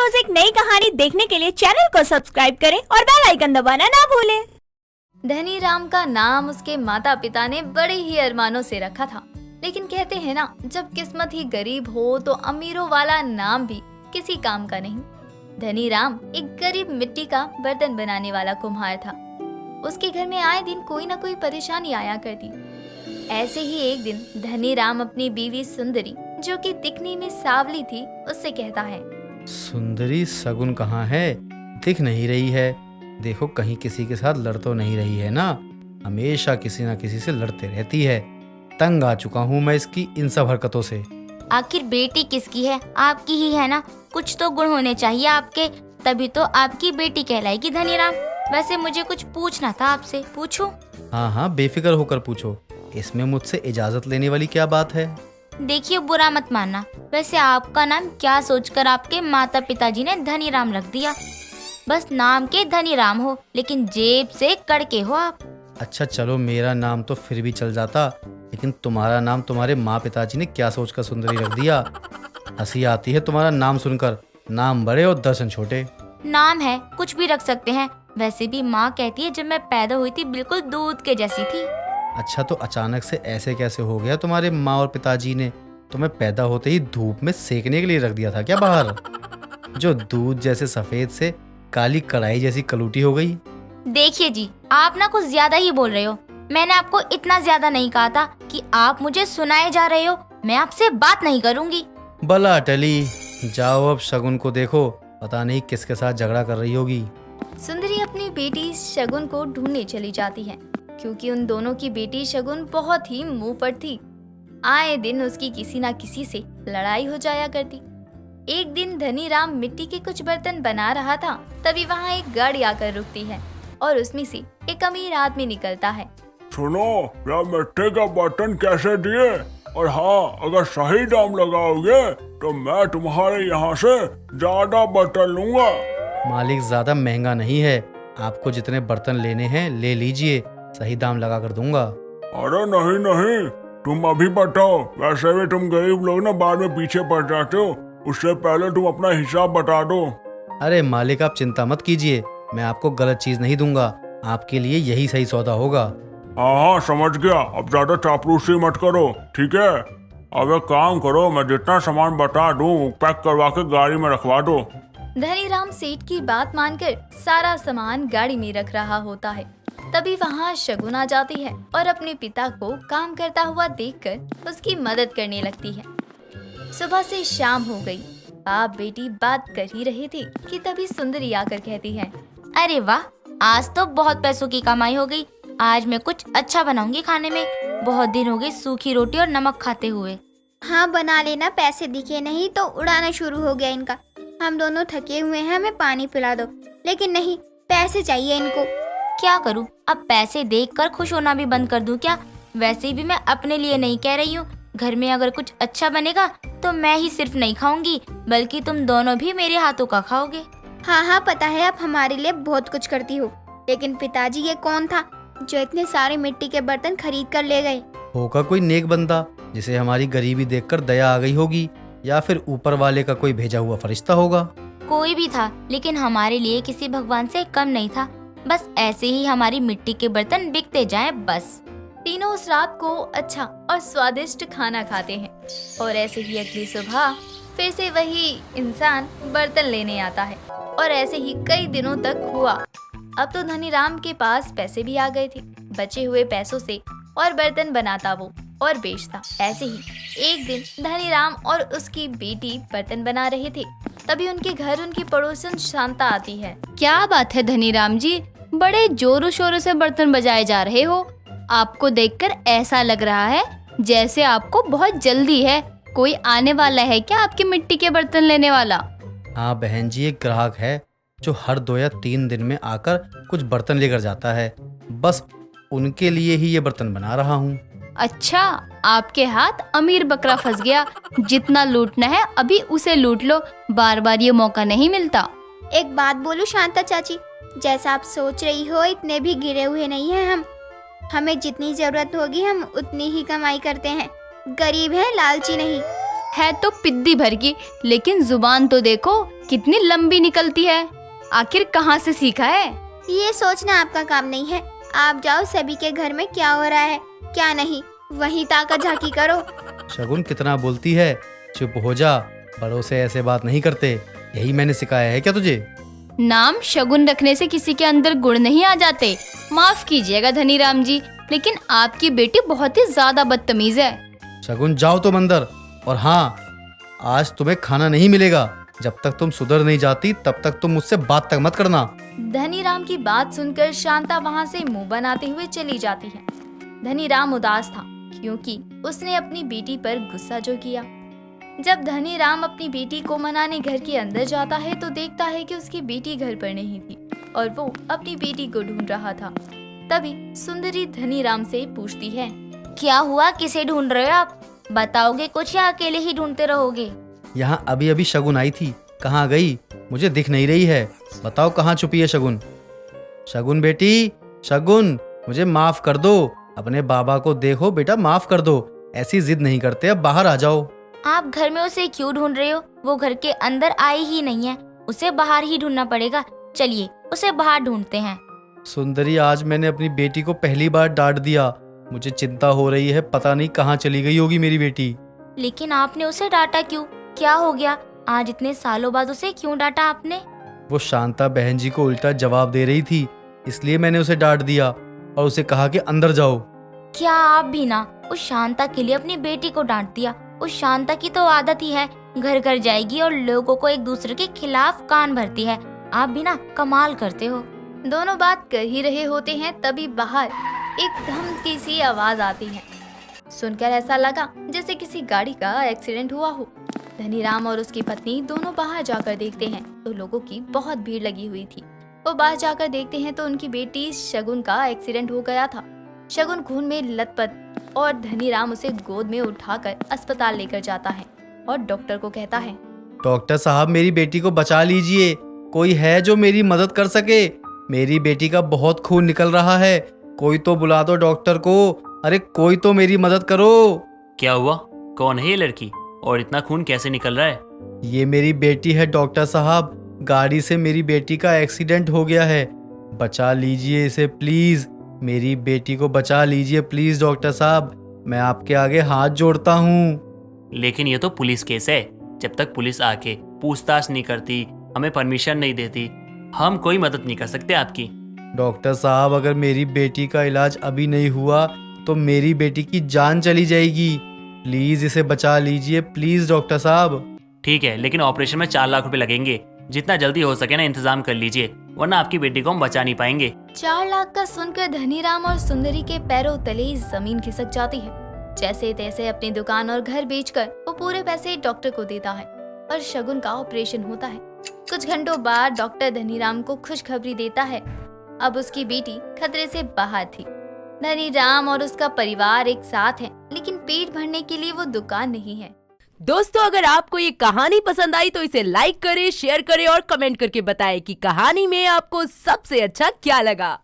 रोज एक नई कहानी देखने के लिए चैनल को सब्सक्राइब करें और बेल आइकन दबाना ना भूलें। धनी राम का नाम उसके माता पिता ने बड़े ही अरमानों से रखा था, लेकिन कहते हैं ना, जब किस्मत ही गरीब हो तो अमीरों वाला नाम भी किसी काम का नहीं। धनी राम एक गरीब मिट्टी का बर्तन बनाने वाला कुम्हार था। उसके घर में आए दिन कोई न कोई परेशानी आया करती। ऐसे ही एक दिन धनी राम अपनी बीवी सुंदरी, जो कि दिखने में सांवली थी, उससे कहता है, सुंदरी शगुन कहाँ है? दिख नहीं रही है। देखो कहीं किसी के साथ लड़ तो नहीं रही है ना? हमेशा किसी न किसी से लड़ते रहती है। तंग आ चुका हूँ मैं इसकी इन सब हरकतों से। आखिर बेटी किसकी है? आपकी ही है ना? कुछ तो गुण होने चाहिए आपके, तभी तो आपकी बेटी कहलाएगी धनी राम। वैसे मुझे कुछ पूछना था आपसे, पूछूं? हाँ हाँ, बेफिक्र होकर पूछो। इसमें मुझसे इजाजत लेने वाली क्या बात है? देखिए, बुरा मत मानना, वैसे आपका नाम क्या सोचकर आपके माता पिताजी ने धनी राम रख दिया? बस नाम के धनी राम हो, लेकिन जेब से कड़के हो आप। अच्छा चलो, मेरा नाम तो फिर भी चल जाता, लेकिन तुम्हारा नाम तुम्हारे माँ पिताजी ने क्या सोचकर सुंदरी रख दिया? हंसी आती है तुम्हारा नाम सुनकर। नाम बड़े और दर्शन छोटे। नाम है, कुछ भी रख सकते हैं। वैसे भी माँ कहती है जब मैं पैदा हुई थी बिल्कुल दूध के जैसी थी। अच्छा, तो अचानक से ऐसे कैसे हो गया? तुम्हारे माँ और पिताजी ने तुम्हें पैदा होते ही धूप में सेकने के लिए रख दिया था क्या बाहर? जो दूध जैसे सफेद से काली कढ़ाई जैसी कलूटी हो गई। देखिए जी, आप ना कुछ ज्यादा ही बोल रहे हो। मैंने आपको इतना ज्यादा नहीं कहा था कि आप मुझे सुनाए जा रहे हो। मैं आपसे बात नहीं करूंगी। भला टली, जाओ अब शगुन को देखो, पता नहीं किसके साथ झगड़ा कर रही होगी। सुंदरी अपनी बेटी शगुन को ढूंढने चली जाती है, क्योंकि उन दोनों की बेटी शगुन बहुत ही मुंहफट थी। आए दिन उसकी किसी ना किसी से लड़ाई हो जाया करती। एक दिन धनी राम मिट्टी के कुछ बर्तन बना रहा था, तभी वहाँ एक गाड़ी आकर रुकती है और उसमें से एक अमीर आदमी निकलता है। सुनो, यह मिट्टी का बर्तन कैसे दिए? और हाँ, अगर सही दाम लगाओगे तो मैं तुम्हारे यहाँ से ज्यादा बर्तन लूंगा। मालिक, ज्यादा महंगा नहीं है, आपको जितने बर्तन लेने हैं ले लीजिए, सही दाम लगा कर दूंगा। अरे नहीं नहीं, तुम अभी बताओ। वैसे भी तुम गरीब लोग ना बाद में पीछे पड़ जाते हो, उससे पहले तुम अपना हिसाब बता दो। अरे मालिक, आप चिंता मत कीजिए, मैं आपको गलत चीज नहीं दूंगा। आपके लिए यही सही सौदा होगा। हाँ हाँ, समझ गया। अब ज्यादा चापलूसी मत करो, ठीक है? अब एक काम करो, मैं जितना सामान बता दूं पैक करवा के गाड़ी में रखवा दो। धनी राम सेठ की बात मानकर सारा सामान गाड़ी में रख रहा होता है। तभी वहाँ शगुन आ जाती है और अपने पिता को काम करता हुआ देखकर उसकी मदद करने लगती है। सुबह से शाम हो गई, बाप बेटी बात कर ही रहे थे कि तभी सुंदरी आकर कहती है, अरे वाह, आज तो बहुत पैसों की कमाई हो गई। आज मैं कुछ अच्छा बनाऊंगी खाने में। बहुत दिन हो गए सूखी रोटी और नमक खाते हुए। हाँ बना लेना, पैसे दिखे नहीं तो उड़ाना शुरू हो गया इनका। हम दोनों थके हुए हैं, हमें पानी पिला दो। लेकिन नहीं, पैसे चाहिए इनको। क्या करूं, अब पैसे देखकर खुश होना भी बंद कर दूं क्या? वैसे भी मैं अपने लिए नहीं कह रही हूँ। घर में अगर कुछ अच्छा बनेगा तो मैं ही सिर्फ नहीं खाऊंगी, बल्कि तुम दोनों भी मेरे हाथों का खाओगे। हाँ हाँ, पता है आप हमारे लिए बहुत कुछ करती हो। लेकिन पिताजी ये कौन था जो इतने सारे मिट्टी के बर्तन खरीद कर ले गए? होगा कोई नेक बंदा जिसे हमारी गरीबी देखकर दया आ गई होगी, या फिर ऊपर वाले का कोई भेजा हुआ फरिश्ता होगा। कोई भी था, लेकिन हमारे लिए किसी भगवान से कम नहीं था। बस ऐसे ही हमारी मिट्टी के बर्तन बिकते जाएं बस। तीनों उस रात को अच्छा और स्वादिष्ट खाना खाते हैं और ऐसे ही अगली सुबह फिर से वही इंसान बर्तन लेने आता है। और ऐसे ही कई दिनों तक हुआ। अब तो धनी राम के पास पैसे भी आ गए थे। बचे हुए पैसों से और बर्तन बनाता वो और बेचता। ऐसे ही एक दिन धनी राम और उसकी बेटी बर्तन बना रहे थे, तभी उनके घर उनकी पड़ोसन शांता आती है। क्या बात है धनी राम जी, बड़े जोरों शोरों से बर्तन बजाए जा रहे हो। आपको देखकर ऐसा लग रहा है जैसे आपको बहुत जल्दी है। कोई आने वाला है क्या आपकी मिट्टी के बर्तन लेने वाला? हाँ बहन जी, एक ग्राहक है जो हर 2 या 3 दिन में आकर कुछ बर्तन लेकर जाता है। बस उनके लिए ही ये बर्तन बना रहा हूँ। अच्छा, आपके हाथ अमीर बकरा फंस गया। जितना लूटना है अभी उसे लूट लो, बार बार ये मौका नहीं मिलता। एक बात बोलूं शांता चाची, जैसा आप सोच रही हो इतने भी गिरे हुए नहीं हैं हम। हमें जितनी जरूरत होगी हम उतनी ही कमाई करते हैं। गरीब हैं, लालची नहीं। है तो पिद्दी भर की, लेकिन जुबान तो देखो कितनी लंबी निकलती है। आखिर कहाँ से सीखा है? ये सोचना आपका काम नहीं है। आप जाओ सभी के घर में क्या हो रहा है क्या नहीं, वहीं ताका झाकी करो। शगुन कितना बोलती है, चुप हो जा, बड़ों से ऐसे बात नहीं करते, यही मैंने सिखाया है क्या तुझे? नाम शगुन रखने से किसी के अंदर गुण नहीं आ जाते। माफ कीजिएगा धनीराम जी, लेकिन आपकी बेटी बहुत ही ज्यादा बदतमीज है। शगुन जाओ तुम अंदर, और हाँ, आज तुम्हें खाना नहीं मिलेगा। जब तक तुम सुधर नहीं जाती तब तक तुम मुझसे बात तक मत करना। धनीराम की बात सुनकर शांता वहाँ से मुंह बनाते हुए चली जाती है। धनीराम उदास था क्योंकि उसने अपनी बेटी पर गुस्सा जो किया। जब धनीराम अपनी बेटी को मनाने घर के अंदर जाता है तो देखता है कि उसकी बेटी घर पर नहीं थी और वो अपनी बेटी को ढूंढ रहा था। तभी सुंदरी धनीराम से पूछती है, क्या हुआ, किसे ढूंढ रहे हो आप? बताओगे कुछ या अकेले ही ढूंढते रहोगे? यहाँ अभी अभी शगुन आई थी, कहाँ गई? मुझे दिख नहीं रही है, बताओ कहाँ छुपी है शगुन? शगुन बेटी, शगुन, मुझे माफ कर दो, अपने बाबा को देखो बेटा, माफ कर दो, ऐसी जिद नहीं करते, अब बाहर आ जाओ। आप घर में उसे क्यों ढूंढ रहे हो? वो घर के अंदर आई ही नहीं है, उसे बाहर ही ढूंढना पड़ेगा। चलिए उसे बाहर ढूंढते हैं। सुंदरी, आज मैंने अपनी बेटी को पहली बार डांट दिया, मुझे चिंता हो रही है, पता नहीं कहाँ चली गई होगी मेरी बेटी। लेकिन आपने उसे डांटा क्यों? क्या हो गया? आज इतने सालों बाद उसे क्यों डांटा आपने? वो शांता बहन जी को उल्टा जवाब दे रही थी, इसलिए मैंने उसे डांट दिया और उसे कहा कि अंदर जाओ। क्या आप भी ना उस शांता के लिए अपनी बेटी को डांट दिया? उस शांता की तो आदत ही है, घर घर जाएगी और लोगों को एक दूसरे के खिलाफ कान भरती है। आप भी ना कमाल करते हो। दोनों बात कर ही रहे होते हैं तभी बाहर एक धमकी सी आवाज आती है। सुनकर ऐसा लगा जैसे किसी गाड़ी का एक्सीडेंट हुआ हो। धनीराम और उसकी पत्नी दोनों बाहर जाकर देखते हैं तो लोगों की बहुत भीड़ लगी हुई थी। वो बाहर जाकर देखते हैं तो उनकी बेटी शगुन का एक्सीडेंट हो गया था। शगुन खून में लथपथ और धनीराम उसे गोद में उठाकर अस्पताल लेकर जाता है और डॉक्टर को कहता है, डॉक्टर साहब, मेरी बेटी को बचा लीजिए, कोई है जो मेरी मदद कर सके? मेरी बेटी का बहुत खून निकल रहा है, कोई तो बुला दो डॉक्टर को, अरे कोई तो मेरी मदद करो। क्या हुआ? कौन है ये लड़की और इतना खून कैसे निकल रहा है? ये मेरी बेटी है डॉक्टर साहब, गाड़ी से मेरी बेटी का एक्सीडेंट हो गया है, बचा लीजिए इसे प्लीज, मेरी बेटी को बचा लीजिए प्लीज डॉक्टर साहब, मैं आपके आगे हाथ जोड़ता हूँ। लेकिन ये तो पुलिस केस है, जब तक पुलिस आके पूछताछ नहीं करती, हमें परमिशन नहीं देती, हम कोई मदद नहीं कर सकते आपकी। डॉक्टर साहब, अगर मेरी बेटी का इलाज अभी नहीं हुआ तो मेरी बेटी की जान चली जाएगी, प्लीज इसे बचा लीजिए प्लीज डॉक्टर साहब। ठीक है, लेकिन ऑपरेशन में 4 लाख रुपए लगेंगे, जितना जल्दी हो सके ना इंतजाम कर लीजिए, वरना आपकी बेटी को हम बचा नहीं पाएंगे। 4 लाख का सुनकर धनीराम और सुंदरी के पैरों तले जमीन खिसक जाती है। जैसे तैसे अपनी दुकान और घर बेचकर वो पूरे पैसे डॉक्टर को देता है और शगुन का ऑपरेशन होता है। कुछ घंटों बाद डॉक्टर धनीराम को खुशखबरी देता है, अब उसकी बेटी खतरे से बाहर थी। धनीराम और उसका परिवार एक साथ है, लेकिन पेट भरने के लिए वो दुकान नहीं है। दोस्तों, अगर आपको ये कहानी पसंद आई तो इसे लाइक करें, शेयर करें और कमेंट करके बताएं कि कहानी में आपको सबसे अच्छा क्या लगा।